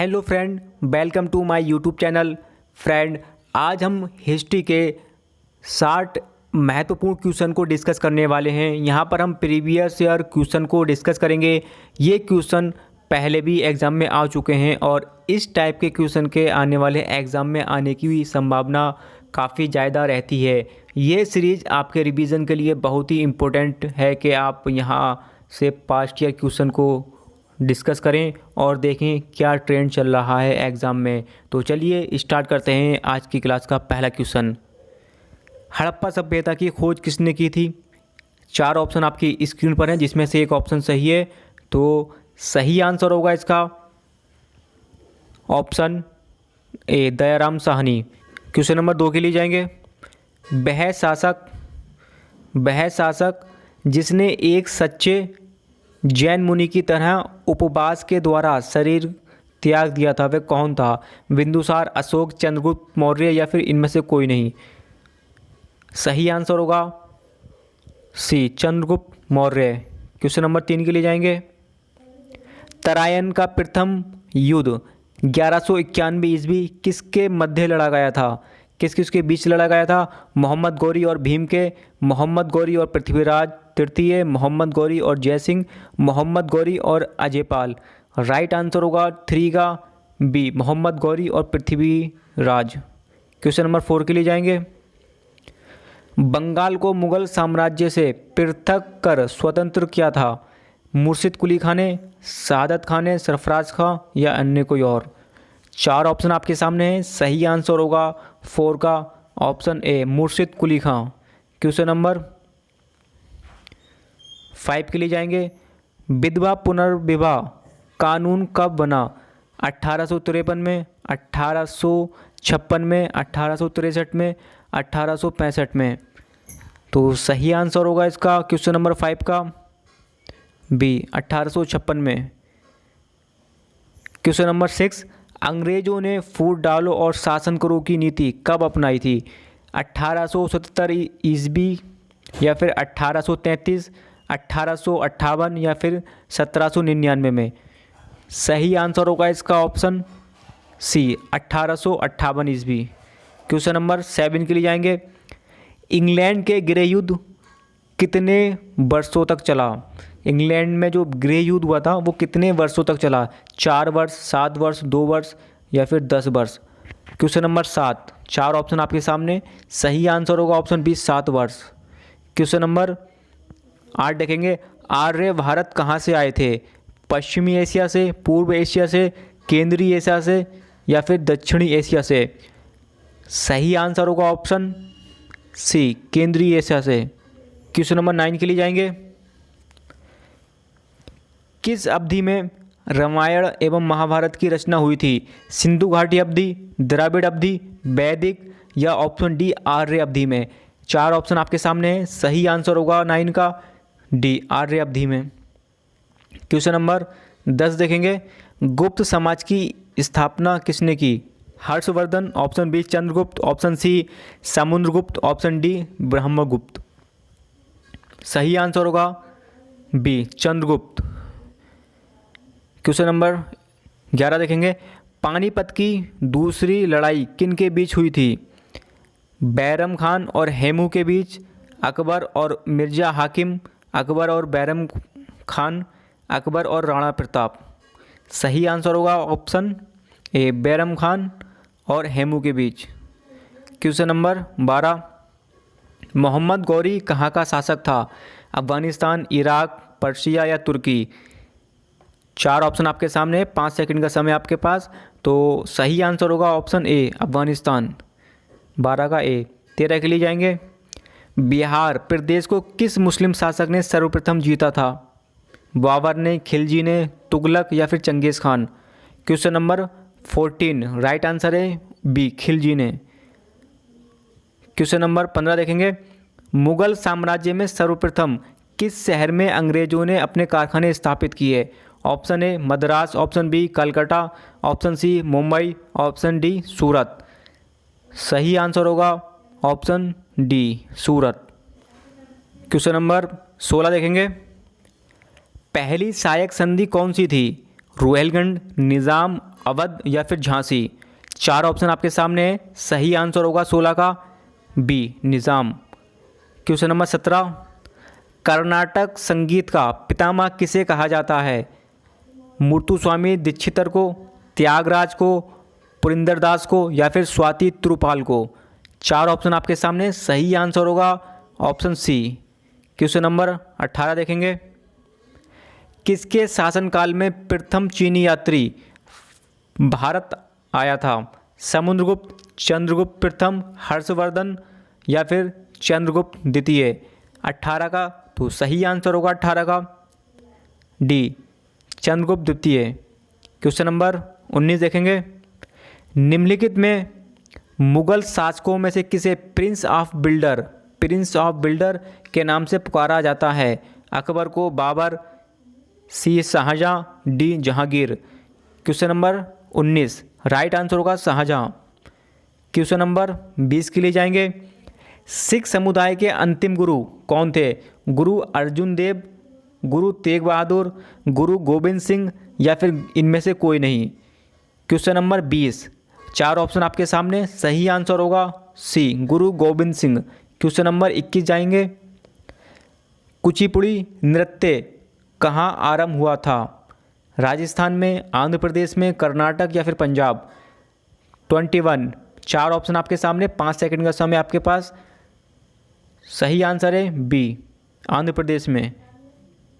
Hello friend, welcome to my YouTube channel. Friend, आज हम history के 60 महत्वपूर्ण क्वेश्चन को डिस्कस करने वाले हैं। यहाँ पर हम प्रीवियस ईयर क्वेश्चन को डिस्कस करेंगे। ये क्वेश्चन पहले भी एग्ज़ाम में आ चुके हैं और इस टाइप के क्वेश्चन के आने वाले एग्ज़ाम में आने की भी संभावना काफ़ी ज़्यादा रहती है। ये सीरीज़ आपके रिवीजन के लिए बहुत ही इम्पोर्टेंट है कि आप यहाँ से पास्ट ईयर क्वेश्चन को डिस्कस करें और देखें क्या ट्रेंड चल रहा है एग्ज़ाम में। तो चलिए स्टार्ट करते हैं आज की क्लास का पहला क्वेश्चन। हड़प्पा सभ्यता की खोज किसने की थी? 4 ऑप्शन आपकी स्क्रीन पर हैं जिसमें से एक ऑप्शन सही है। तो सही आंसर होगा इसका option A, Dayaram Sahni. Question number 2 के लिए जाएंगे। वह शासक जिसने एक सच्चे जैन मुनि की तरह उपवास के द्वारा शरीर त्याग दिया था, वह कौन था? बिंदुसार, अशोक, चंद्रगुप्त मौर्य या फिर इनमें से कोई नहीं। सही आंसर होगा सी, चंद्रगुप्त मौर्य। क्वेश्चन नंबर 3 के लिए जाएंगे। तराइन का प्रथम युद्ध 1191 ईस्वी किसके मध्य लड़ा गया था? किस किसके बीच लड़ा गया था? मोहम्मद गौरी और भीम के, मोहम्मद गौरी और पृथ्वीराज तृतीय, मोहम्मद गौरी और जयसिंह, मोहम्मद गौरी और अजयपाल। राइट आंसर होगा 3 का बी, मोहम्मद गौरी और पृथ्वीराज। क्वेश्चन नंबर 4 के लिए जाएंगे। बंगाल को मुगल साम्राज्य से पृथक कर स्वतंत्र किया था? मुर्शिद कुली खान ने, सादत खान ने, सरफराज खां या अन्य कोई और। 4 ऑप्शन आपके सामने हैं। सही आंसर होगा 4 का ऑप्शन ए, मुर्शिद कुली खां। क्वेश्चन नंबर 5 के लिए जाएंगे। विधवा पुनर्विवाह कानून कब बना? 1853 में, 1856 में, 1863 में, 1865 में। तो सही आंसर होगा इसका क्वेश्चन नंबर 5 का बी, 1856 में। क्वेश्चन नंबर 6, अंग्रेजों ने फूट डालो और शासन करो की नीति कब अपनाई थी? 1877 ईस्वी या फिर 1833, 1858 या फिर 1799 में। सही आंसर होगा इसका ऑप्शन सी, 1858 ईस्वी। क्वेश्चन नंबर 7 के लिए जाएंगे। इंग्लैंड के गृह युद्ध कितने वर्षों तक चला? इंग्लैंड में जो गृह युद्ध हुआ था वो कितने वर्षों तक चला? 4 वर्ष, 7 वर्ष, 2 वर्ष या फिर 10 वर्ष। क्वेश्चन नंबर 7, 4 ऑप्शन आपके सामने। सही आंसर होगा ऑप्शन बी, 7 वर्ष। क्वेश्चन नंबर 8 देखेंगे। आर्य भारत कहाँ से आए थे? पश्चिमी एशिया से, पूर्व एशिया से, केंद्रीय एशिया से या फिर दक्षिणी एशिया से। सही आंसर होगा ऑप्शन सी, केंद्रीय एशिया से। क्वेश्चन नंबर 9 के लिए जाएंगे। किस अवधि में रामायण एवं महाभारत की रचना हुई थी? सिंधु घाटी अवधि, द्रविड़ अवधि, वैदिक या ऑप्शन डी, आर्य अवधि में। 4 ऑप्शन आपके सामने हैं। सही आंसर होगा 9 का डी, आर्य अवधि में। क्वेश्चन नंबर 10 देखेंगे। गुप्त समाज की स्थापना किसने की? Harshvardhan, option B Chandragupta, option C Samudragupta, option D Brahmagupta. सही आंसर होगा बी, चंद्रगुप्त। क्वेश्चन नंबर 11 देखेंगे। पानीपत की दूसरी लड़ाई किन के बीच हुई थी? बैरम खान और हेमू के बीच, अकबर और मिर्ज़ा हाकिम, अकबर और बैरम खान, अकबर और राणा प्रताप। सही आंसर होगा ऑप्शन ए, बैरम खान और हेमू के बीच। क्वेश्चन नंबर 12, मोहम्मद गौरी कहाँ का शासक था? अफ़गानिस्तान, इराक, पर्शिया या तुर्की। 4 ऑप्शन आपके सामने, 5 सेकंड का समय आपके पास। तो सही आंसर होगा ऑप्शन ए, अफ़गानिस्तान। 12 का ए। 13 के लिए जाएंगे। बिहार प्रदेश को किस मुस्लिम शासक ने सर्वप्रथम जीता था? बाबर ने, खिलजी ने, तुगलक या फिर Changez Khan. Question number 14, right answer है बी, खिलजी ने। क्वेश्चन नंबर 15 देखेंगे। मुगल साम्राज्य में सर्वप्रथम किस शहर में अंग्रेजों ने अपने कारखाने स्थापित किए? Option A Madras, option B Calcutta, option C Mumbai, option D Surat. सही आंसर होगा option D, Surat. Question number 16 देखेंगे। पहली सहायक संधि कौन सी थी? रोहिलखंड, निज़ाम, अवध या फिर झांसी। 4 ऑप्शन आपके सामने है। सही आंसर होगा 16 का बी निज़ाम। क्वेश्चन नंबर 17, कर्नाटक संगीत का पितामह किसे कहा जाता है? मुत्तुस्वामी दीक्षितर को, त्यागराज को, पुरंदरदास को या फिर स्वाति तिरुपाल को। 4 ऑप्शन आपके सामने। सही आंसर होगा ऑप्शन सी। क्वेश्चन नंबर 18 देखेंगे। किसके शासनकाल में प्रथम चीनी यात्री भारत आया था? समुद्रगुप्त, चंद्रगुप्त प्रथम, हर्षवर्धन या फिर चंद्रगुप्त द्वितीय। 18 का तो सही आंसर होगा 18 का डी चंद्रगुप्त द्वितीय। क्वेश्चन नंबर 19 देखेंगे। निम्नलिखित में मुगल शासकों में से किसे प्रिंस ऑफ बिल्डर के नाम से पुकारा जाता है? अकबर को, Babur, C Shahjahan, D Jahangir. Question number 19 right answer होगा शाहजहां। क्वेश्चन नंबर 20 के लिए जाएंगे। सिख समुदाय के अंतिम गुरु कौन थे? गुरु अर्जुन देव, गुरु तेग बहादुर, गुरु गोविंद सिंह या फिर इनमें से कोई नहीं। Question number 20। 4 ऑप्शन आपके सामने। सही आंसर होगा सी गुरु गोविंद सिंह। क्वेश्चन नंबर 21 जाएंगे। कुचिपुड़ी नृत्य कहाँ आरंभ हुआ था? राजस्थान में, आंध्र प्रदेश में, कर्नाटक या फिर पंजाब। 21। 4 ऑप्शन आपके सामने। 5 सेकंड का समय आपके पास। सही आंसर है बी आंध्र प्रदेश में।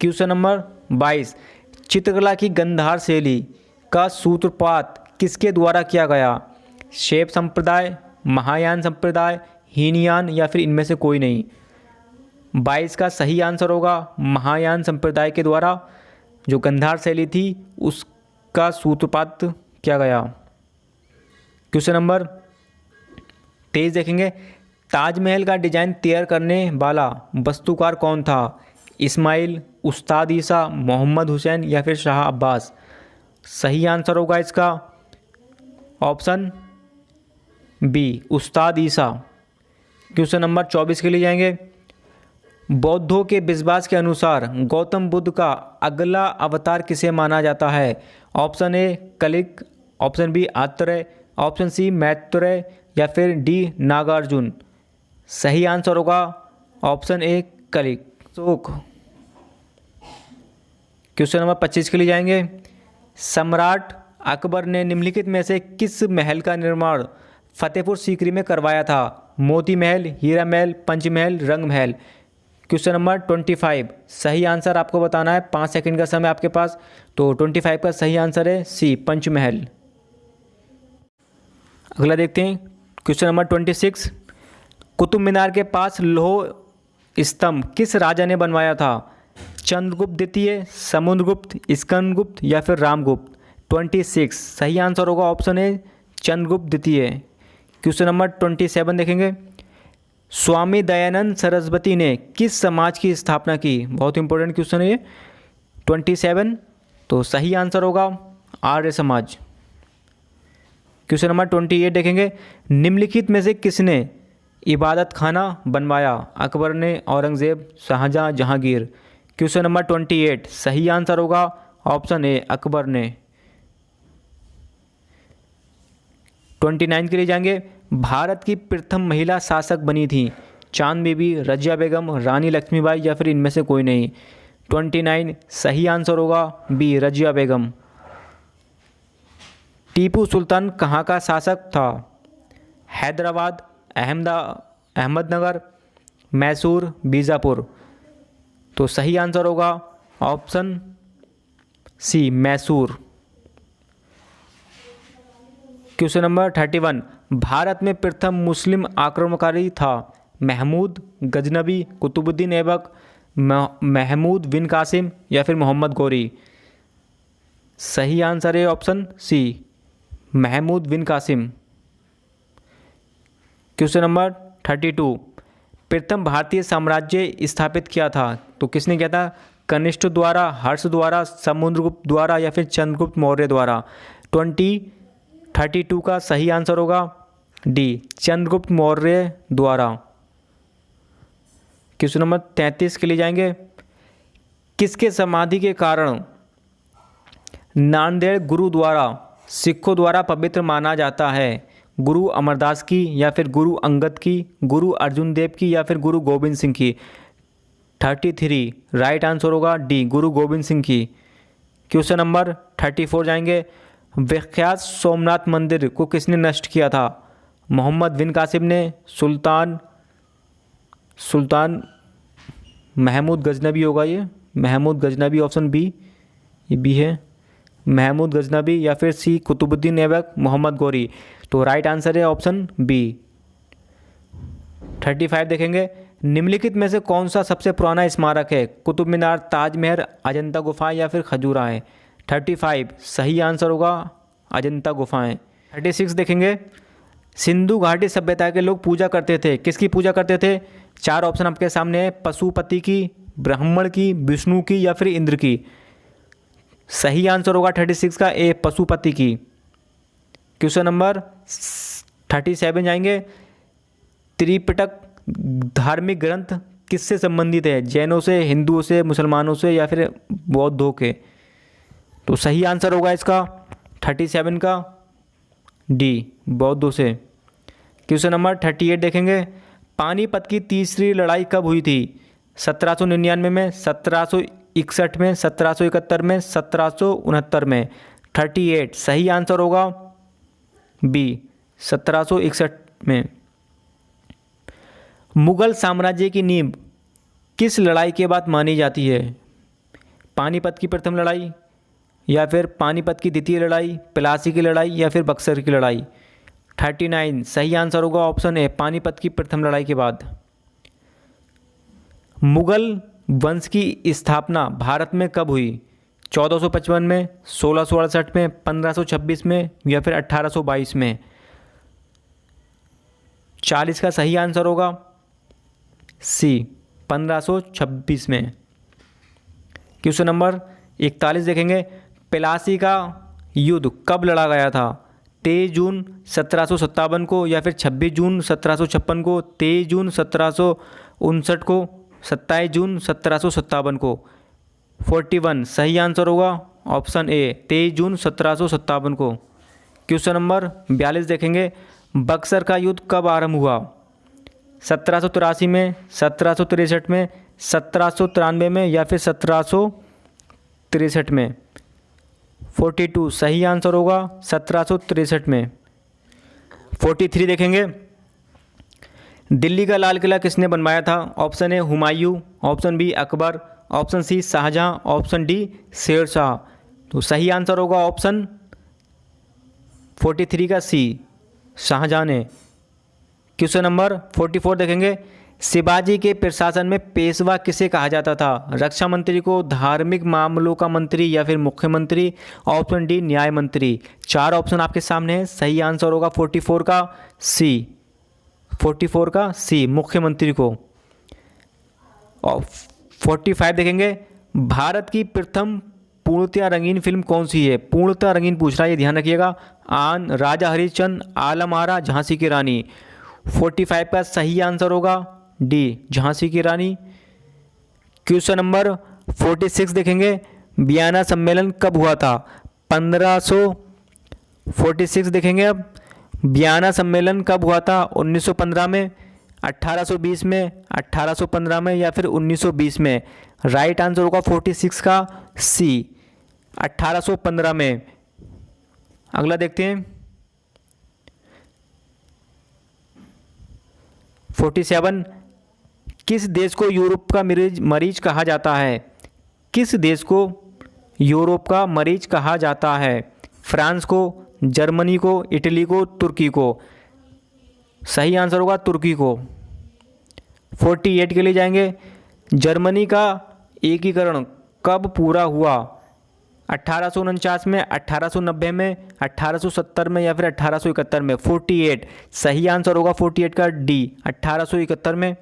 Question number 22। चित्रकला की गंधार शैली का सूत्रपात किसके द्वारा किया गया? शैव संप्रदाय, महायान संप्रदाय, हीनयान या फिर इनमें से कोई नहीं। 22 का सही आंसर होगा महायान संप्रदाय के द्वारा जो गंधार शैली थी उसका सूत्रपात किया गया। क्वेश्चन नंबर 23 देखेंगे। ताजमहल का डिजाइन तैयार करने वाला वास्तुकार कौन था? इस्माइल, उस्ताद ईसा, मोहम्मद हुसैन या फिर शाह अब्बास। सही आंसर होगा इसका ऑप्शन बी उस्ताद ईसा। क्वेश्चन नंबर 24 के लिए जाएंगे। बौद्धों के विश्वास के अनुसार गौतम बुद्ध का अगला अवतार किसे माना जाता है? Option A Kalik, option B Atreya, option C Maitreya या फिर डी नागार्जुन। सही आंसर होगा option A Kalik. Question number 25 के लिए जाएंगे। सम्राट अकबर ने निम्नलिखित में से किस महल का निर्माण फतेहपुर सीकरी में करवाया था? मोती महल, हीरा महल, पंचमहल, रंग महल। Question number 25। सही आंसर आपको बताना है। 5 सेकंड का समय आपके पास। तो 25 का सही आंसर है सी पंचमहल। अगला देखते हैं। Question number 26। कुतुब मीनार के पास लौह स्तंभ किस राजा ने बनवाया था? चंद्रगुप्त द्वितीय, समुद्रगुप्त, स्कंदगुप्त या फिर रामगुप्त। 26 सही आंसर होगा ऑप्शन ए चंद्रगुप्त द्वितीय। क्वेश्चन नंबर 27 देखेंगे। स्वामी दयानंद सरस्वती ने किस समाज की स्थापना की? बहुत इंपॉर्टेंट क्वेश्चन है ये। 27 तो सही आंसर होगा आर्य समाज। क्वेश्चन नंबर 28 देखेंगे। निम्नलिखित में से किसने इबादत खाना बनवाया? अकबर ने, औरंगजेब, शाहजहां, जहांगीर। क्वेश्चन नंबर 28 सही आंसर होगा ऑप्शन ए अकबर ने। 29 के लिए जाएंगे। भारत की प्रथम महिला शासक बनी थी? चांद बीबी, रजिया बेगम, रानी लक्ष्मीबाई या फिर इनमें से कोई नहीं। 29 सही आंसर होगा बी रजिया बेगम। टीपू सुल्तान कहाँ का शासक था? हैदराबाद, अहमदनगर, मैसूर, बीजापुर। तो सही आंसर होगा option C Mysore. Question number 31। Bharat में प्रथम मुस्लिम आक्रमणकारी था? महमूद गजनबी, कुतुबुद्दीन ऐबक, महमूद बिन कासिम या फिर मोहम्मद गौरी। सही आंसर है option C Mahmud bin Qasim. Question number 32। प्रथम भारतीय साम्राज्य स्थापित किया था? तो किसने किया था? कनिष्ठ द्वारा, हर्ष द्वारा, समुद्रगुप्त द्वारा या फिर चंद्रगुप्त मौर्य द्वारा। 32 का सही आंसर होगा डी चंद्रगुप्त मौर्य द्वारा। क्वेश्चन नंबर 33 के लिए जाएंगे। किसके समाधि के कारण नांदेड़ गुरुद्वारा सिखों द्वारा पवित्र माना जाता है? गुरु अमरदास की या फिर गुरु अंगद की, गुरु अर्जुन देव की या फिर गुरु गोविंद सिंह की? 33 राइट आंसर होगा डी, गुरु गोविंद सिंह की। क्वेश्चन नंबर 34 जाएंगे। विख्यात सोमनाथ मंदिर को किसने नष्ट किया था? मोहम्मद बिन कासिम ने, सुल्तान महमूद गजनबी होगा ये, महमूद गजनबी ऑप्शन बी, ये बी है, महमूद गजनबी या फिर सी कुतुबुद्दीन ऐबक, मोहम्मद गौरी। तो राइट आंसर है ऑप्शन बी। 35 देखेंगे। निम्नलिखित में से कौन सा सबसे पुराना स्मारक है? कुतुब मीनार, ताजमहल, अजंता गुफाएं या फिर खजूराएं? 35 सही आंसर होगा अजंता गुफाएं। 36 देखेंगे। सिंधु घाटी सभ्यता के लोग पूजा करते थे, किसकी पूजा करते थे? 4 ऑप्शन आपके सामने है, पशुपति की, ब्राह्मण की, विष्णु की या फिर इंद्र की? सही आंसर होगा 36 का ए, पशुपति की। क्वेश्चन नंबर 37 जाएंगे। त्रिपिटक धार्मिक ग्रंथ किससे संबंधित है? जैनों से, हिंदुओं से, मुसलमानों से या फिर बौद्धों के? तो सही आंसर होगा इसका 37 का डी, बौद्धों से। क्वेश्चन नंबर 38 देखेंगे। पानीपत की तीसरी लड़ाई कब हुई थी? 1799 में, 1761 में, 1771 में, 1769 में? 38 सही आंसर होगा बी, 1761 में। मुगल साम्राज्य की नींव किस लड़ाई के बाद मानी जाती है? पानीपत की प्रथम लड़ाई या फिर पानीपत की द्वितीय लड़ाई, प्लासी की लड़ाई या फिर बक्सर की लड़ाई? 39 सही आंसर होगा ऑप्शन ए, पानीपत की प्रथम लड़ाई के बाद। मुगल वंश की स्थापना भारत में कब हुई? 1455 में, 1668 में, 1526 में या फिर 1822 में? 40 का सही आंसर होगा सी, 1526 में। क्वेश्चन नंबर 41 देखेंगे। प्लासी का युद्ध कब लड़ा गया था? 23 जून 1757 को या फिर 26 जून 1756 को, 23 जून 1759 को, 27 जून 1757 को? 41 सही आंसर होगा ऑप्शन ए, 23 जून 1757 को। क्वेश्चन नंबर 42 देखेंगे। बक्सर का युद्ध कब आरंभ हुआ? 1783 में, 1763 में, 1793 में या फिर 1763 में? 42 सही आंसर होगा 1763 में। 43 देखेंगे। दिल्ली का लाल किला किसने बनवाया था? Option A Humayun, option B Akbar, option C Shahjahan, option D Sher Shah. तो सही आंसर होगा ऑप्शन 43 का सी, शाहजहां ने। क्वेश्चन नंबर 44 देखेंगे। शिवाजी के प्रशासन में पेशवा किसे कहा जाता था? रक्षा मंत्री को, धार्मिक मामलों का मंत्री या फिर मुख्यमंत्री? ऑप्शन डी न्याय मंत्री। 4 ऑप्शन आपके सामने है, सही आंसर होगा 44 का सी, 44 का सी, मुख्यमंत्री को। और 45 देखेंगे। भारत की प्रथम पूर्णतया रंगीन फिल्म कौन सी है? पूर्णतया रंगीन पूछ रहा है, ये ध्यान रखिएगा। आन, राजा हरिश्चंद्र, आलम आरा, झांसी की रानी? 45 का सही आंसर होगा डी, झांसी की रानी। क्वेश्चन नंबर 46 देखेंगे। वियना सम्मेलन कब हुआ था? 46 देखेंगे अब। वियना सम्मेलन कब हुआ था? 1915 में, 1820 में, 1815 में या फिर 1920 में? राइट आंसर होगा 46 का सी, 1815 में। अगला देखते हैं 47। किस देश को यूरोप का मरीज कहा जाता है? किस देश को यूरोप का मरीज कहा जाता है? फ्रांस को, जर्मनी को, इटली को, तुर्की को? सही आंसर होगा तुर्की को। 48 के लिए जाएंगे। जर्मनी का एकीकरण कब पूरा हुआ? 1849 में, 1890 में, 1870 में या फिर 1871 में? 48 सही आंसर होगा 48 का डी, 1871 में।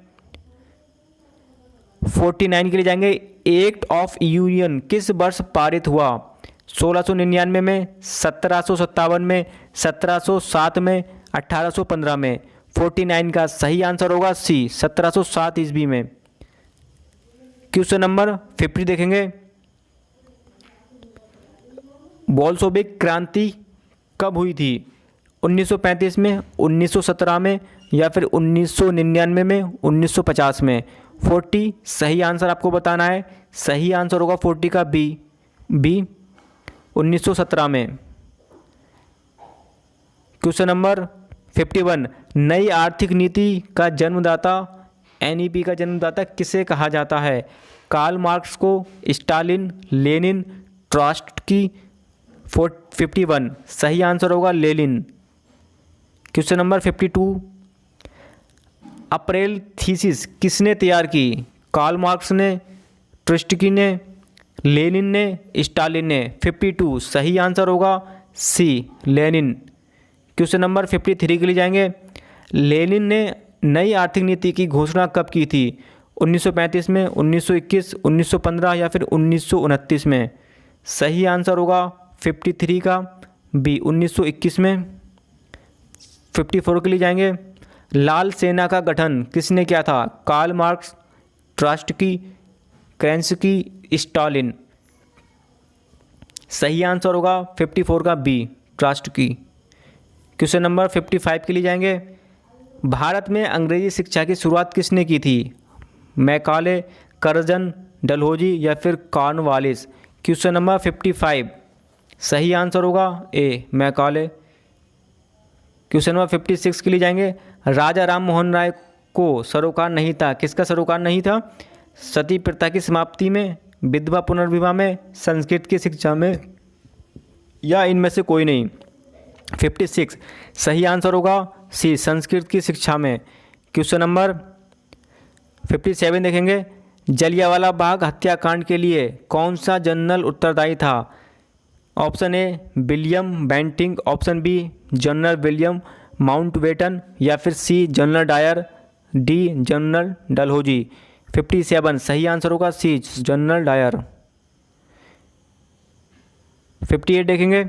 49 के लिए जाएंगे। एक्ट ऑफ यूनियन किस वर्ष पारित हुआ? 1699 में, 1757 में, 1707 में, 1815 में? 49 का सही आंसर होगा सी, 1707 ईस्वी में। क्वेश्चन नंबर 50 देखेंगे। बोल्शेविक क्रांति कब हुई थी? 1935 में, 1917 में, या फिर 1999 में, 1950 में? 40 सही आंसर आपको बताना है। सही आंसर होगा 40 का बी 1917 में। क्वेश्चन नंबर 51, नई आर्थिक नीति का जन्मदाता, एनईपी का जन्मदाता किसे कहा जाता है? कार्ल मार्क्स को, स्टालिन, लेनिन, ट्रॉट्स्की? 51 सही आंसर होगा Lenin. Question number 52, April thesis किसने तैयार की? कार्ल मार्क्स ने, ट्रॉट्स्की ने, लेनिन ने, स्टालिन ने? 52 सही आंसर होगा सी लेनिन। क्वेश्चन नंबर 53 के लिए जाएंगे। लेनिन ने नई आर्थिक नीति की घोषणा कब की थी? 1935 में, 1921, 1915 या फिर 1929 में? सही आंसर होगा 53 का बी 1921 में। 54 के लिए जाएंगे। लाल सेना का गठन किसने किया था? Karl Marx, Trotsky, Kerensky, Stalin? सही आंसर होगा 54 का बी ट्रॉट्स्की। क्वेश्चन नंबर 55 के लिए जाएंगे। भारत में अंग्रेजी शिक्षा की शुरुआत किसने की थी? मैकाले, कर्जन, डलहौजी या फिर कॉर्नवालिस? क्वेश्चन नंबर 55 सही आंसर होगा ए मैकाले। क्वेश्चन नंबर 56 के लिए जाएंगे। राजा राम मोहन राय को सरोकार नहीं था, किसका सरोकार नहीं था? सती प्रथा की समाप्ति में, विधवा पुनर्विवाह में, संस्कृत की शिक्षा में, या इनमें से कोई नहीं? 56 सही आंसर होगा सी संस्कृत की शिक्षा में। क्वेश्चन नंबर 57 देखेंगे। जलियांवाला बाग हत्याकांड के लिए कौन सा जनरल उत्तरदायी था? Option A William Bentinck, option B general William Mountbatten, या फिर C general Dyer, D general Dalhousie? 57 सही आंसर होगा सी जनरल डायर। 58 देखेंगे।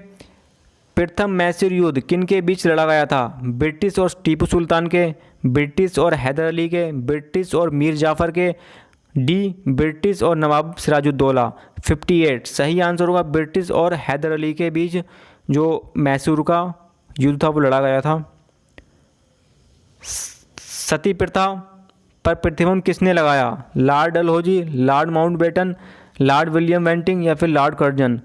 प्रथम मैसूर युद्ध किन के बीच लड़ा गया था? ब्रिटिश और टीपू सुल्तान के, ब्रिटिश और हैदर अली के, ब्रिटिश और मीर जाफ़र के, डी ब्रिटिश और नवाब सिराजुद्दौला? 58 सही आंसर होगा ब्रिटिश और हैदर अली के बीच जो मैसूर का युद्ध था वो लड़ा गया था। सती प्रथा पर प्रतिबंध किसने लगाया? Lord Dalhousie, Lord Mountbatten, Lord William Bentinck या फिर लॉर्ड कर्जन?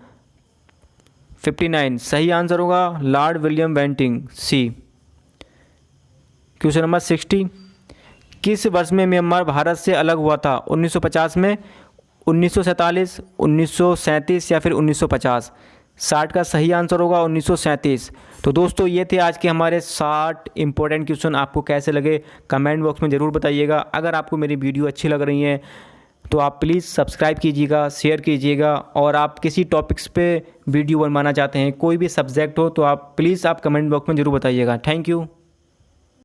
59 सही आंसर होगा Lord William Bentinck C. Question number 60, किस वर्ष में म्यांमार भारत से अलग हुआ था? 1950 में, 1947, 1937 या फिर 1950? 60 का सही आंसर होगा 1937। तो दोस्तों ये थे आज के हमारे 60 इंपॉर्टेंट क्वेश्चन। आपको कैसे लगे कमेंट बॉक्स में ज़रूर बताइएगा। अगर आपको मेरी वीडियो अच्छी लग रही है तो आप प्लीज़ सब्सक्राइब कीजिएगा, शेयर कीजिएगा, और आप किसी टॉपिक्स पे वीडियो बनवाना चाहते हैं, कोई भी सब्जेक्ट हो, तो आप प्लीज़ आप कमेंट बॉक्स में ज़रूर बताइएगा। Thank you.